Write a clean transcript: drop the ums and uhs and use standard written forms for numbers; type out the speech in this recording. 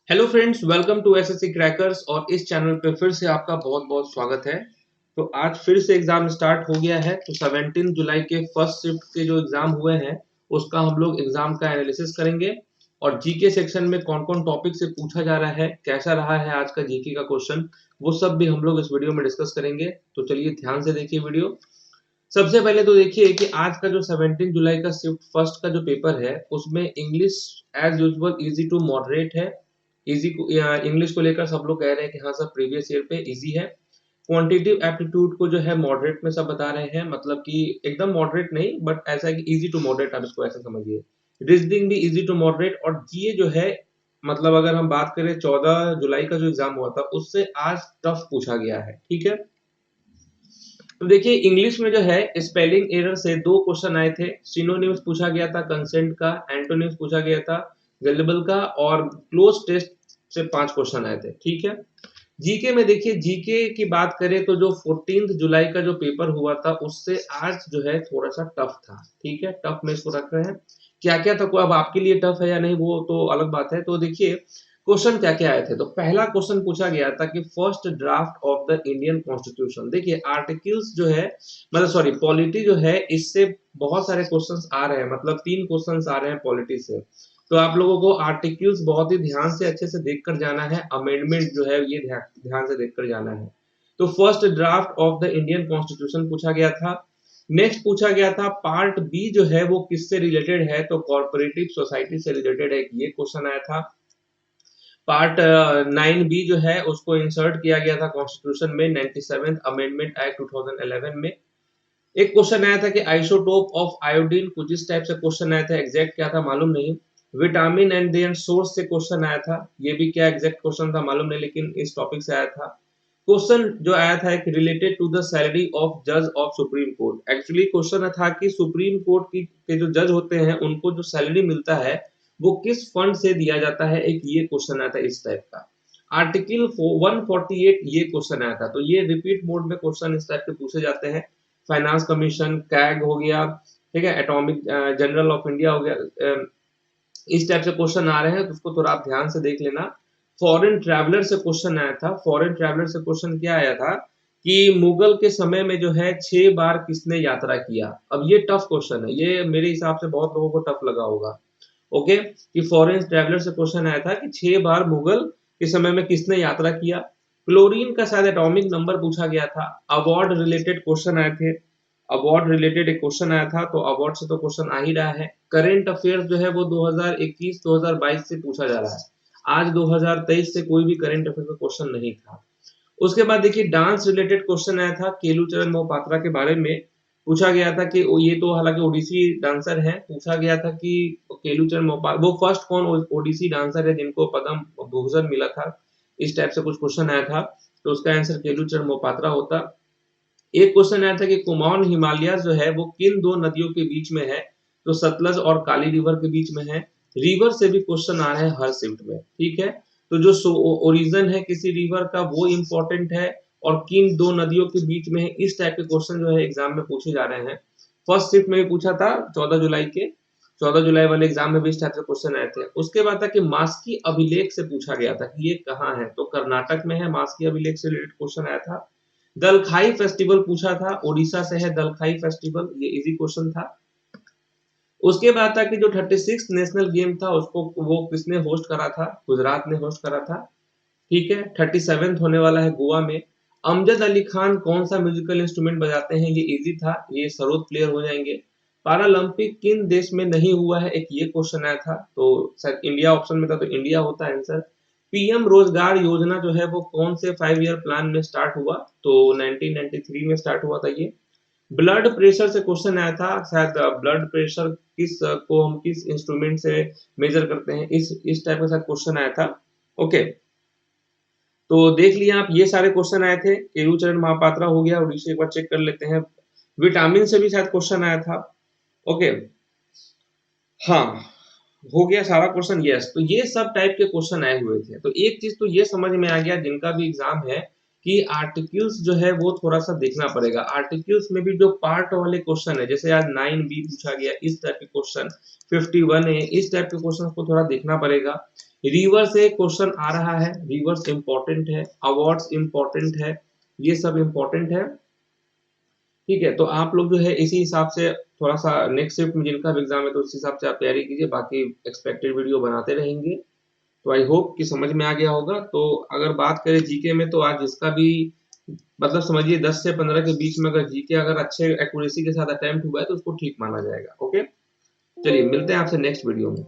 Hello friends, welcome to SSC crackers. और इस channel पे फिर से आपका बहुत बहुत स्वागत है। तो आज फिर से एग्जाम स्टार्ट हो गया है। तो 17 जुलाई के फर्स्ट शिफ्ट के जो एग्जाम हुए हैं उसका हम लोग एग्जाम का एनालिसिस करेंगे और जीके सेक्शन में कौन कौन टॉपिक से पूछा जा रहा है, कैसा रहा है आज का जीके का क्वेश्चन, वो सब भी हम लोग इस वीडियो में डिस्कस करेंगे। तो चलिए ध्यान से देखिए वीडियो। सबसे पहले तो देखिए कि आज का जो 17 जुलाई का शिफ्ट फर्स्ट का जो पेपर है उसमें English as usual easy to moderate है। इजी को इंग्लिश को लेकर सब लोग कह रहे हैं कि हाँ सर प्रीवियस ईयर पे इजी है। क्वांटिटेटिव एप्टीट्यूड को जो है मॉडरेट में सब बता रहे हैं, मतलब कि एकदम मॉडरेट नहीं बट ऐसा है कि इजी टू मॉडरेट, आप इसको ऐसा समझिए। रीजनिंग भी इजी टू मॉडरेट। और जीए जो है, मतलब अगर हम बात करें 14 जुलाई का जो एग्जाम हुआ था उससे आज टफ पूछा गया है, ठीक है। तो देखिए इंग्लिश में जो है स्पेलिंग एरर से दो क्वेश्चन आए थे। सिनोनिम्स पूछा गया था कंसेंट का, एंटोनिम्स पूछा गया था वेलेबल का, और क्लोज टेस्ट से 5 क्वेश्चन आए थे, ठीक है। जीके में देखिए, जीके की बात करें तो जो 14 जुलाई का जो पेपर हुआ था उससे आज जो है थोड़ा सा टफ था, ठीक है। टफ में इसको रख रहे हैं। क्या क्या था, को अब आपके लिए टफ है या नहीं वो तो अलग बात है। तो देखिए क्वेश्चन क्या क्या आए थे। तो पहला क्वेश्चन पूछा गया था कि first draft of the Indian constitution. देखिए आर्टिकल्स जो है, मतलब सॉरी पॉलिटी जो है, इससे बहुत सारे क्वेश्चंस आ रहे हैं, मतलब 3 क्वेश्चंस आ रहे हैं पॉलिटी से। तो आप लोगों को आर्टिकल्स बहुत ही ध्यान से अच्छे से देखकर जाना है। अमेंडमेंट जो है ये ध्यान से देखकर जाना है। तो first draft of the Indian constitution पूछा गया था। नेक्स्ट पूछा गया था पार्ट बी जो है वो किससे रिलेटेड है, तो कॉर्पोरेटिव सोसाइटी से रिलेटेड है, ये क्वेश्चन आया था। पार्ट 9 बी जो है उसको इंसर्ट किया गया था कॉन्स्टिट्यूशन में 97th अमेंडमेंट एक्ट 2011 में। एक क्वेश्चन आया था कि आइसोटोप ऑफ आयोडीन, कुछ इस टाइप से क्वेश्चन आया था, एग्जैक्ट क्या था मालूम नहीं। विटामिन एंड देयर सोर्स से क्वेश्चन आया था, ये भी क्या एग्जैक्ट क्वेश्चन था मालूम नहीं, लेकिन इस टॉपिक से आया था। क्वेश्चन जो आया था एक related to the salary of जज of supreme court. Actually question था कि सुप्रीम कोर्ट की के जो जज होते हैं उनको जो सैलरी मिलता है वो किस फंड से दिया जाता है, एक ये क्वेश्चन आया था इस टाइप का। आर्टिकल 148 ये क्वेश्चन आया था। तो ये रिपीट मोड में क्वेश्चन इस टाइप के पूछे जाते हैं। फाइनेंस कमीशन, कैग हो गया, ठीक है, एटॉमिक जनरल ऑफ इंडिया हो गया, इस टाइप से क्वेश्चन आ रहे हैं, तो उसको थोड़ा आप ध्यान से देख लेना। फॉरेन ट्रैवलर से क्वेश्चन आया था। फॉरेन ट्रैवलर से क्वेश्चन क्या आया था कि मुगल के समय में जो है 6 बार किसने यात्रा किया। अब ये टफ क्वेश्चन है, ये मेरे हिसाब से बहुत लोगों को टफ लगा होगा। ओके, कि फॉरेन ट्रैवलर से क्वेश्चन आया था कि 6 बार मुगल के समय में किसने यात्रा किया। क्लोरीन का शायद एटॉमिक नंबर पूछा गया था। अवार्ड रिलेटेड क्वेश्चन आए थे। अवार्ड रिलेटेड एक क्वेश्चन आया था, तो अवार्ड से तो क्वेश्चन आ ही रहा है। करेंट अफेयर्स जो है वो 2021-2022 से पूछा जा रहा है। आज 2023 से कोई भी करेंट अफेयर का क्वेश्चन नहीं था। उसके बाद देखिए डांस रिलेटेड क्वेश्चन आया था, केलूचरण मोहपात्रा के बारे में पूछा गया था कि ये तो हालांकि ओडिसी डांसर हैं। पूछा गया था कि केलूचरण मोहपात्रा वो फर्स्ट कौन ओडिसी डांसर है जिनको पद्म भूषण मिला था, इस टाइप से कुछ क्वेश्चन आया था। तो उसका आंसर केलूचरण मोहपात्रा होता। एक क्वेश्चन आया था कि कुमाऊन हिमालय जो है वो किन दो नदियों के बीच में है, तो सतलज और काली रिवर के बीच में है। रिवर से भी क्वेश्चन आ रहे हैं हर शिफ्ट में, ठीक है। तो जो ओरिजिन है किसी रिवर का वो इंपॉर्टेंट है, और किन दो नदियों के बीच में है, इस टाइप के क्वेश्चन जो है एग्जाम में पूछे जा रहे हैं। फर्स्ट शिफ्ट में भी पूछा था 14 जुलाई के, 14 जुलाई वाले एग्जाम में भी इस टाइप से क्वेश्चन आए थे। उसके बाद था कि मास्की अभिलेख से पूछा गया था कि ये कहाँ है, तो कर्नाटक में है। मास्की अभिलेख से रिलेटेड क्वेश्चन आया था। दलखाई फेस्टिवल पूछा था, ओडिशा से है दलखाई फेस्टिवल, ये इजी क्वेश्चन था। उसके बाद था कि जो 36 नेशनल गेम था उसको वो किसने होस्ट करा था, गुजरात ने होस्ट करा था, ठीक है। 37th होने वाला है गोवा में। अमजद अली खान कौन सा म्यूजिकल इंस्ट्रूमेंट बजाते हैं, ये इजी था, ये सरोद क्लियर हो जाएंगे। पैरालंपिक किन देश में नहीं हुआ है, एक ये क्वेश्चन आया था, तो सर इंडिया ऑप्शन में था तो इंडिया होता आंसर। पीएम रोजगार योजना जो है वो कौन से 5 ईयर प्लान में स्टार्ट हुआ, तो 1993 में स्टार्ट हुआ था ये। ब्लड प्रेशर से क्वेश्चन आया था, शायद ब्लड प्रेशर को हम किस इंस्ट्रूमेंट से मेजर करते हैं, इस टाइप का शायद क्वेश्चन आया था। ओके, तो देख लिया आप, ये सारे क्वेश्चन आए थे। केलूचरण महापात्रा हो गया, ओडिशा एक बार चेक कर लेते हैं। विटामिन से भी शायद क्वेश्चन आया था। ओके, हाँ, हो गया सारा क्वेश्चन, यस। तो ये सब टाइप के क्वेश्चन आए हुए थे। तो एक चीज तो ये समझ में आ गया जिनका भी एग्जाम है कि आर्टिकल्स जो है वो थोड़ा सा देखना पड़ेगा। आर्टिकल्स में भी जो पार्ट वाले क्वेश्चन है, जैसे आज 9 बी पूछा गया, इस टाइप के क्वेश्चन, 51 है, इस टाइप के क्वेश्चन को थोड़ा देखना पड़ेगा। रिवर से क्वेश्चन आ रहा है, रिवर्स इंपॉर्टेंट है, अवार्ड्स इंपॉर्टेंट है, ये सब इंपॉर्टेंट है। ठीक है, तो आप लोग जो है इसी हिसाब से थोड़ा सा नेक्स्ट शिफ्ट में जिनका भी एग्जाम है तो उस हिसाब से आप तैयारी कीजिए, बाकी एक्सपेक्टेड वीडियो बनाते रहेंगे। तो आई होप कि समझ में आ गया होगा। तो अगर बात करें जीके में, तो आज जिसका भी मतलब समझिए 10 से 15 के बीच में अगर जीके अगर अच्छे एक्यूरेसी के साथ अटेम्प्ट हुआ है तो उसको ठीक माना जाएगा। ओके, चलिए मिलते हैं आपसे नेक्स्ट वीडियो में।